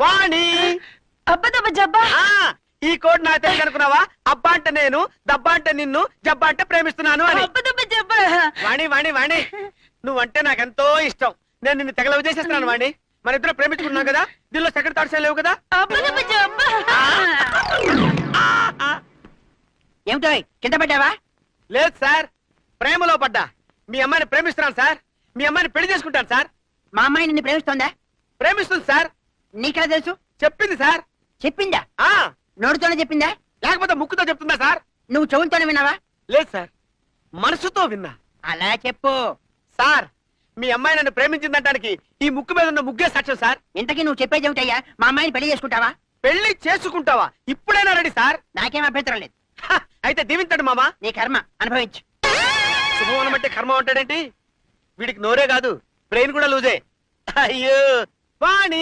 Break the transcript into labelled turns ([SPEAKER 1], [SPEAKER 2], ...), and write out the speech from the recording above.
[SPEAKER 1] వాణి
[SPEAKER 2] అబ్బదబ్బ జబ్బా.
[SPEAKER 1] ఈ కోడ్ నాకు తెలియదు అనుకున్నావా? అబ్బా అంటే నేను, దబ్బా అంటే నిన్ను, జబ్బా అంటే ప్రేమిస్తున్నాను అని.
[SPEAKER 2] అబ్బదబ్బ జబ్బా.
[SPEAKER 1] వాణి వాణి వాణి నువ్వంటే నాకెంతో ఇష్టం. నేను నిన్ను తెగలవ చేసేస్తున్నాను వాణి. మన ఇద్దరు ప్రేమించుకున్నాం కదా, దీనిలో సెకండ్ థాట్స్ లేవు కదా.
[SPEAKER 2] అబ్బదబ్బ జబ్బా.
[SPEAKER 3] ఏమిటో కింద పడ్డావా?
[SPEAKER 1] లేదు సార్, ప్రేమలో పడ్డా. మీ అమ్మాయిని ప్రేమిస్తున్నాను సార్. మీ అమ్మాయిని పెళ్లి చేసుకుంటాను సార్.
[SPEAKER 3] మా అమ్మాయి నిన్ను ప్రేమిస్తోందా?
[SPEAKER 1] ప్రేమిస్తుంది సార్.
[SPEAKER 3] నీకెలా తెలుసు?
[SPEAKER 1] చెప్పింది సార్.
[SPEAKER 3] చెప్పిందా?
[SPEAKER 1] ఆ
[SPEAKER 3] నోటితోనే చెప్పిందా?
[SPEAKER 1] లేకపోతే ముక్కుతో చెప్తుందా సార్?
[SPEAKER 3] నువ్వు చెవులతోనే విన్నావా?
[SPEAKER 1] లేదు సార్, మనసుతో విన్నా.
[SPEAKER 3] అలా చెప్పు.
[SPEAKER 1] సార్, మీ అమ్మాయి నన్ను ప్రేమించిందనడానికి ఈ ముక్కు మీద ఉన్న ముగ్గే సాక్ష్యం సార్.
[SPEAKER 3] ఇంతకీ నువ్వు చెప్పేది ఏమిటయ్యా? మా అమ్మాయిని పెళ్లి చేసుకుంటావా?
[SPEAKER 1] పెళ్లి చేసుకుంటావా? ఇప్పుడైనా రెడీ సార్.
[SPEAKER 3] నాకేం అభ్యంతరం లేదు.
[SPEAKER 1] అయితే దీవించండి మామా.
[SPEAKER 3] నీ కర్మ అనుభవించు.
[SPEAKER 1] శుభం అంటే కర్మ ఉంటాడేంటి? వీడికి నోరే కాదు, బ్రెయిన్ కూడా లూజే. అయ్యో వాణి.